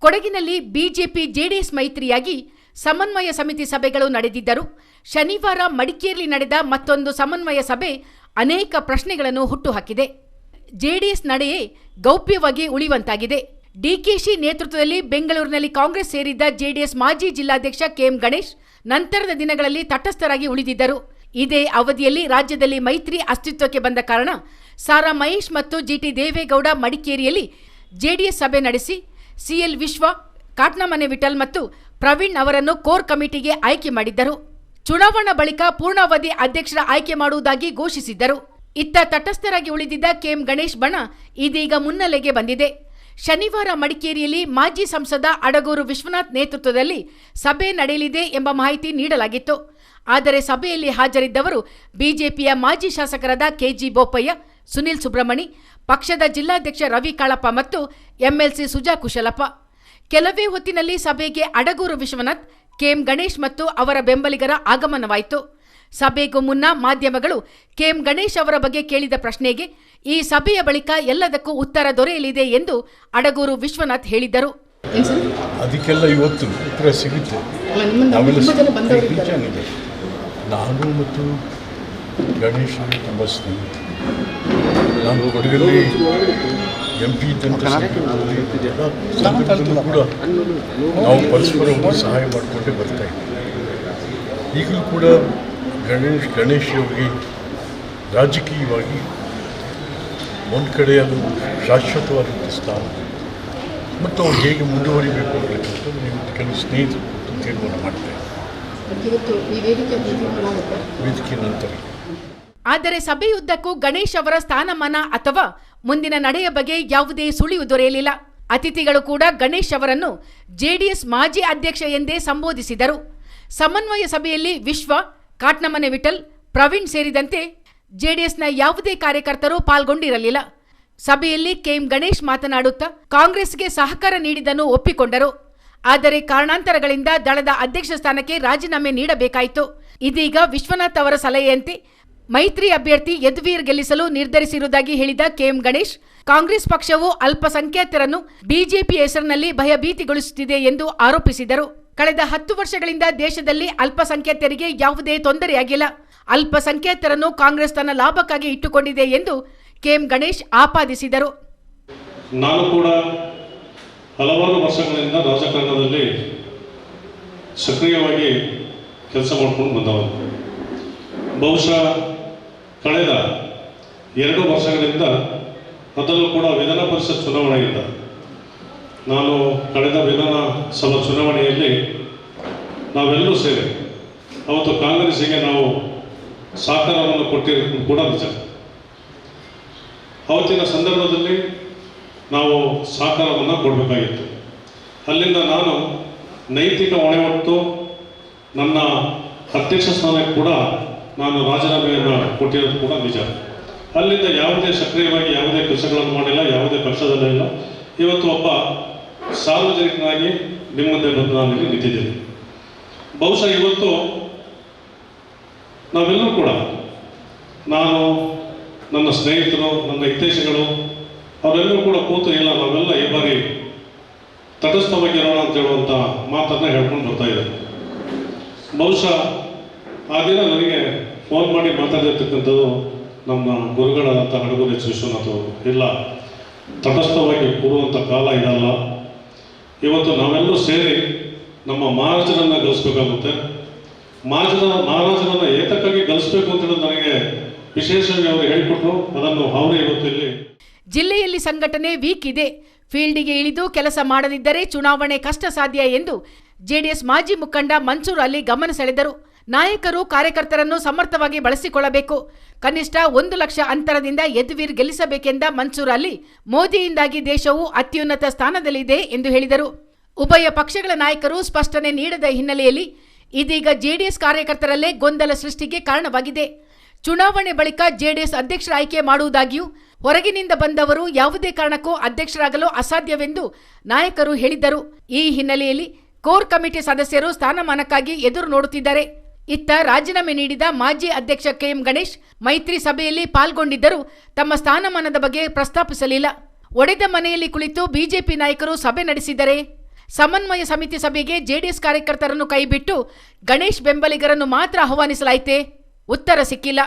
ಕೊಡಗಿನಲ್ಲಿ BJP JDS ಮೈತ್ರಿಯಾಗಿ ಸಮನ್ವಯ ಸಮಿತಿ ಸಭೆಗಳು ನಡೆದಿದ್ದರು. ಶನಿವಾರ ಮಡಿಕೇರಿಯಲ್ಲಿ ನಡೆದ ಮತ್ತೊಂದು ಸಮನ್ವಯ ಸಭೆ ಅನೇಕ ಪ್ರಶ್ನೆಗಳನ್ನು ಹುಟ್ಟುಹಾಕಿದೆ. ಜೆಡಿಎಸ್ ನಡೆಯೇ ಗೌಪ್ಯವಾಗಿ ಉಳಿಯುವಂತಾಗಿದೆ. ಡಿಕೆಶಿ ನೇತೃತ್ವದಲ್ಲಿ ಬೆಂಗಳೂರಿನಲ್ಲಿ ಕಾಂಗ್ರೆಸ್ ಸೇರಿದ್ದ ಜೆಡಿಎಸ್ ಮಾಜಿ ಜಿಲ್ಲಾಧ್ಯಕ್ಷ ಕೆಎಂ ಗಣೇಶ್ ನಂತರದ ದಿನಗಳಲ್ಲಿ ತಟಸ್ಥರಾಗಿ ಉಳಿದಿದ್ದರು. ಇದೇ ಅವಧಿಯಲ್ಲಿ ರಾಜ್ಯದಲ್ಲಿ ಮೈತ್ರಿ ಅಸ್ತಿತ್ವಕ್ಕೆ ಬಂದ ಕಾರಣ ಸಾರಾ ಮಹೇಶ್ ಮತ್ತು ಜಿಟಿ ದೇವೇಗೌಡ ಮಡಿಕೇರಿಯಲ್ಲಿ ಜೆಡಿಎಸ್ ಸಭೆ ನಡೆಸಿ ಸಿಎಲ್ ವಿಶ್ವ, ಕಾಟ್ನಮನೆ ವಿಠಲ್ ಮತ್ತು ಪ್ರವೀಣ್ ಅವರನ್ನು ಕೋರ್ ಕಮಿಟಿಗೆ ಆಯ್ಕೆ ಮಾಡಿದ್ದರು. ಚುನಾವಣಾ ಬಳಿಕ ಪೂರ್ಣಾವಧಿ ಅಧ್ಯಕ್ಷರ ಆಯ್ಕೆ ಮಾಡುವುದಾಗಿ ಘೋಷಿಸಿದ್ದರು. ಇತ್ತ ತಟಸ್ಥರಾಗಿ ಉಳಿದಿದ್ದ ಕೆಎಂ ಗಣೇಶ್ ಬಣ ಇದೀಗ ಮುನ್ನೆಲೆಗೆ ಬಂದಿದೆ. ಶನಿವಾರ ಮಡಿಕೇರಿಯಲ್ಲಿ ಮಾಜಿ ಸಂಸದ ಅಡಗೂರು ವಿಶ್ವನಾಥ್ ನೇತೃತ್ವದಲ್ಲಿ ಸಭೆ ನಡೆಯಲಿದೆ ಎಂಬ ಮಾಹಿತಿ ನೀಡಲಾಗಿತ್ತು. ಆದರೆ ಸಭೆಯಲ್ಲಿ ಹಾಜರಿದ್ದವರು ಬಿಜೆಪಿಯ ಮಾಜಿ ಶಾಸಕರಾದ ಕೆಜಿ ಬೋಪಯ್ಯ, ಸುನಿಲ್ ಸುಬ್ರಹ್ಮಣಿ, ಪಕ್ಷದ ಜಿಲ್ಲಾಧ್ಯಕ್ಷ ರವಿ ಕಾಳಪ್ಪ ಮತ್ತು ಎಂಎಲ್ಸಿ ಸುಜಾ ಕುಶಲಪ್ಪ. ಕೆಲವೇ ಹೊತ್ತಿನಲ್ಲಿ ಸಭೆಗೆ ಅಡಗೂರು ವಿಶ್ವನಾಥ್, ಕೆಎಂ ಗಣೇಶ್ ಮತ್ತು ಅವರ ಬೆಂಬಲಿಗರ ಆಗಮನವಾಯಿತು. ಸಭೆಗೂ ಮುನ್ನ ಮಾಧ್ಯಮಗಳು ಕೆಎಂ ಗಣೇಶ್ ಅವರ ಬಗ್ಗೆ ಕೇಳಿದ ಪ್ರಶ್ನೆಗೆ ಈ ಸಭೆಯ ಬಳಿಕ ಎಲ್ಲದಕ್ಕೂ ಉತ್ತರ ದೊರೆಯಲಿದೆ ಎಂದು ಅಡಗೂರು ವಿಶ್ವನಾಥ್ ಹೇಳಿದ್ದರು. ಅದಕ್ಕೆಲ್ಲ ಇವತ್ತು ಉತ್ತರ ಸಿಗುತ್ತೆ. ನಾನು ಮತ್ತು ಗಣೇಶ್ ತುಂಬ ಸ್ನೇಹಿತ. ನಾನು ಕೊಡಗಲ್ಲಿ MP ಇದ್ದಂಥ ಸಂದರ್ಭದಲ್ಲೂ ಕೂಡ ನಾವು ಪರಸ್ಪರ ಸಹಾಯ ಮಾಡಿಕೊಂಡೇ ಬರ್ತಾ ಇದ್ದೀವಿ. ಈಗಲೂ ಕೂಡ ಗಣೇಶ್ ಅವರಿಗೆ ರಾಜಕೀಯವಾಗಿ ಒಂದು ಕಡೆ ಅದು ಶಾಶ್ವತವಾದಂಥ ಸ್ಥಾನ ಮತ್ತು ಅವ್ರು ಹೇಗೆ ಮುಂದುವರಿಬೇಕು ಅನ್ನೋದಕ್ಕಂತ ಕೆಲವು ಸ್ನೇಹಿತರು ತೀರ್ಮಾನ ಮಾಡ್ತಾರೆ ವೇದಿಕೆ ನಂತರ. ಆದರೆ ಸಭೆಯುದ್ದಕ್ಕೂ ಗಣೇಶ್ ಅವರ ಸ್ಥಾನಮಾನ ಅಥವಾ ಮುಂದಿನ ನಡೆಯ ಬಗ್ಗೆ ಯಾವುದೇ ಸುಳಿವು ದೊರೆಯಲಿಲ್ಲ. ಅತಿಥಿಗಳು ಕೂಡ ಗಣೇಶ್ ಅವರನ್ನು ಜೆಡಿಎಸ್ ಮಾಜಿ ಅಧ್ಯಕ್ಷ ಎಂದೇ ಸಂಬೋಧಿಸಿದರು. ಸಮನ್ವಯ ಸಭೆಯಲ್ಲಿ ವಿಶ್ವ, ಕಾಟ್ನಮನೆ ವಿಠಲ್, ಪ್ರವೀಣ್ ಸೇರಿದಂತೆ ಜೆಡಿಎಸ್ನ ಯಾವುದೇ ಕಾರ್ಯಕರ್ತರು ಪಾಲ್ಗೊಂಡಿರಲಿಲ್ಲ. ಸಭೆಯಲ್ಲಿ ಕೆಎಂ ಗಣೇಶ್ ಮಾತನಾಡುತ್ತಾ ಕಾಂಗ್ರೆಸ್ಗೆ ಸಹಕಾರ ನೀಡಿದ್ದನ್ನು ಒಪ್ಪಿಕೊಂಡರು. ಆದರೆ ಕಾರಣಾಂತರಗಳಿಂದ ದಳದ ಅಧ್ಯಕ್ಷ ಸ್ಥಾನಕ್ಕೆ ರಾಜೀನಾಮೆ ನೀಡಬೇಕಾಯಿತು. ಇದೀಗ ವಿಶ್ವನಾಥ್ ಅವರ ಸಲಹೆಯಂತೆ ಮೈತ್ರಿ ಅಭ್ಯರ್ಥಿ ಯದುವೀರ್ ಗೆಲ್ಲಿಸಲು ನಿರ್ಧರಿಸಿರುವುದಾಗಿ ಹೇಳಿದ ಕೆಎಂ ಗಣೇಶ್, ಕಾಂಗ್ರೆಸ್ ಪಕ್ಷವು ಅಲ್ಪಸಂಖ್ಯಾತರನ್ನು ಬಿಜೆಪಿ ಹೆಸರಿನಲ್ಲಿ ಭಯಭೀತಿಗೊಳಿಸುತ್ತಿದೆ ಎಂದು ಆರೋಪಿಸಿದರು. ಕಳೆದ 10 ವರ್ಷಗಳಿಂದ ದೇಶದಲ್ಲಿ ಅಲ್ಪಸಂಖ್ಯಾತರಿಗೆ ಯಾವುದೇ ತೊಂದರೆಯಾಗಿಲ್ಲ. ಅಲ್ಪಸಂಖ್ಯಾತರನ್ನು ಕಾಂಗ್ರೆಸ್ ತನ್ನ ಲಾಭಕ್ಕಾಗಿ ಇಟ್ಟುಕೊಂಡಿದೆ ಎಂದು ಕೆಎಂ ಗಣೇಶ್ ಆಪಾದಿಸಿದರು. ನಾನು ಕೂಡ ಹಲವಾರು ವರ್ಷಗಳಿಂದ ರಾಜಕಾರಣದಲ್ಲಿ ಸಕ್ರಿಯವಾಗಿ ಕೆಲಸ ಮಾಡಿಕೊಂಡು ಬಂದವರು. ಬಹುಶಃ ಕಳೆದ 2 ವರ್ಷಗಳಿಂದ, ಅದರಲ್ಲೂ ಕೂಡ ವಿಧಾನ ಪರಿಷತ್ ಚುನಾವಣೆಯಿಂದ, ನಾನು ಕಳೆದ ವಿಧಾನಸಭಾ ಚುನಾವಣೆಯಲ್ಲಿ ನಾವೆಲ್ಲರೂ ಸೇರಿ ಅವತ್ತು ಕಾಂಗ್ರೆಸ್ಸಿಗೆ ನಾವು ಸಹಕಾರವನ್ನು ಕೊಟ್ಟಿರೋದು ಕೂಡ ನಿಜ. ಅವತ್ತಿನ ಸಂದರ್ಭದಲ್ಲಿ ನಾವು ಸಹಕಾರವನ್ನು ಕೊಡಬೇಕಾಗಿತ್ತು. ಅಲ್ಲಿಂದ ನಾನು ನೈತಿಕ ಹೊಣೆ ಹೊತ್ತು ನನ್ನ ಅಧ್ಯಕ್ಷ ಸ್ಥಾನಕ್ಕೆ ಕೂಡ ನಾನು ರಾಜೀನಾಮೆಯನ್ನು ಕೊಟ್ಟಿರೋದು ಕೂಡ ನಿಜ. ಅಲ್ಲಿಂದ ಯಾವುದೇ ಸಕ್ರಿಯವಾಗಿ ಯಾವುದೇ ಕೆಲಸಗಳನ್ನು ಮಾಡಿಲ್ಲ, ಯಾವುದೇ ಪಕ್ಷದಲ್ಲಿಲ್ಲ. ಇವತ್ತು ಒಬ್ಬ ಸಾರ್ವಜನಿಕನಾಗಿ ನಿಮ್ಮ ಮುಂದೆ ಬಂದು ನಾನು ಇಲ್ಲಿ ನಿಂತಿದ್ದೀನಿ. ಬಹುಶಃ ಇವತ್ತು ನಾವೆಲ್ಲರೂ ಕೂಡ, ನಾನು, ನನ್ನ ಸ್ನೇಹಿತರು, ನನ್ನ ಹಿತೈಷಿಗಳು ಅವರೆಲ್ಲರೂ ಕೂಡ ಕೂತು ಇಲ್ಲ ನಾವೆಲ್ಲ ಈ ಬಾರಿ ತಟಸ್ಥವಾಗಿರೋಣ ಅಂತ ಹೇಳುವಂಥ ಮಾತನ್ನು ಹೇಳ್ಕೊಂಡು ಬರ್ತಾ ಇದ್ದಾರೆ. ಬಹುಶಃ ಆ ದಿನ ನನಗೆ ಫೋನ್ ಮಾಡಿ ಮಾತಾಡಿರ್ತಕ್ಕಂಥದ್ದು ನಮ್ಮ ಗುರುಗಳಾದಂಥ ಅಡಗೂರು ವಿಶ್ವನಾಥ್ ಅವರು, ಇಲ್ಲ ತಟಸ್ಥವಾಗಿ ಕೂರುವಂಥ ಕಾಲ ಇದಲ್ಲ, ಇವತ್ತು ನಾವೆಲ್ಲರೂ ಸೇರಿ ನಮ್ಮ ಮಹಾರಾಜರನ್ನು ಗಳಿಸ್ಬೇಕಾಗುತ್ತೆ, ಮಹಾರಾಜರನ್ನು ಏತಕ್ಕಾಗಿ ಗಳಿಸ್ಬೇಕು ಅಂತ ಹೇಳೋದು ನನಗೆ ವಿಶೇಷವಾಗಿ ಅವರು ಹೇಳಿಕೊಟ್ರು. ಅದನ್ನು ಅವರೇ ಇವತ್ತು ಇಲ್ಲಿ ಜಿಲ್ಲೆಯಲ್ಲಿ ಸಂಘಟನೆ ವೀಕ್ ಇದೆ, ಫೀಲ್ಡಿಗೆ ಇಳಿದು ಕೆಲಸ ಮಾಡದಿದ್ದರೆ ಚುನಾವಣೆ ಕಷ್ಟ ಸಾಧ್ಯ ಎಂದು ಜೆಡಿಎಸ್ ಮಾಜಿ ಮುಖಂಡ ಮನ್ಸೂರ್ ಅಲಿ ಗಮನ ಸೆಳೆದರು. ನಾಯಕರು ಕಾರ್ಯಕರ್ತರನ್ನು ಸಮರ್ಥವಾಗಿ ಬಳಸಿಕೊಳ್ಳಬೇಕು, ಕನಿಷ್ಠ 1 ಲಕ್ಷ ಅಂತರದಿಂದ ಯದುವೀರ್ ಗೆಲ್ಲಿಸಬೇಕೆಂದ ಮನ್ಸೂರ್ ಅಲಿ, ಮೋದಿಯಿಂದಾಗಿ ದೇಶವು ಅತ್ಯುನ್ನತ ಸ್ಥಾನದಲ್ಲಿದೆ ಎಂದು ಹೇಳಿದರು. ಉಭಯ ಪಕ್ಷಗಳ ನಾಯಕರು ಸ್ಪಷ್ಟನೆ ನೀಡದ ಹಿನ್ನೆಲೆಯಲ್ಲಿ ಇದೀಗ ಜೆಡಿಎಸ್ ಕಾರ್ಯಕರ್ತರಲ್ಲೇ ಗೊಂದಲ ಸೃಷ್ಟಿಗೆ ಕಾರಣವಾಗಿದೆ. ಚುನಾವಣೆ ಬಳಿಕ ಜೆಡಿಎಸ್ ಅಧ್ಯಕ್ಷರ ಆಯ್ಕೆ ಮಾಡುವುದಾಗಿಯೂ ಹೊರಗಿನಿಂದ ಬಂದವರು ಯಾವುದೇ ಕಾರಣಕ್ಕೂ ಅಧ್ಯಕ್ಷರಾಗಲು ಅಸಾಧ್ಯವೆಂದು ನಾಯಕರು ಹೇಳಿದ್ದರು. ಈ ಹಿನ್ನೆಲೆಯಲ್ಲಿ ಕೋರ್ ಕಮಿಟಿ ಸದಸ್ಯರು ಸ್ಥಾನಮಾನಕ್ಕಾಗಿ ಎದುರು ನೋಡುತ್ತಿದ್ದಾರೆ. ಇತ್ತ ರಾಜೀನಾಮೆ ನೀಡಿದ ಮಾಜಿ ಅಧ್ಯಕ್ಷ ಕೆಎಂ ಗಣೇಶ್ ಮೈತ್ರಿ ಸಭೆಯಲ್ಲಿ ಪಾಲ್ಗೊಂಡಿದ್ದರೂ ತಮ್ಮ ಸ್ಥಾನಮಾನದ ಬಗ್ಗೆ ಪ್ರಸ್ತಾಪಿಸಲಿಲ್ಲ. ಒಡೆದ ಮನೆಯಲ್ಲಿ ಕುಳಿತು ಬಿಜೆಪಿ ನಾಯಕರು ಸಭೆ ನಡೆಸಿದರೆ ಸಮನ್ವಯ ಸಮಿತಿ ಸಭೆಗೆ ಜೆಡಿಎಸ್ ಕಾರ್ಯಕರ್ತರನ್ನು ಕೈಬಿಟ್ಟು ಗಣೇಶ್ ಬೆಂಬಲಿಗರನ್ನು ಮಾತ್ರ ಆಹ್ವಾನಿಸಲಾಯಿತೆ? ಉತ್ತರ ಸಿಕ್ಕಿಲ್ಲ.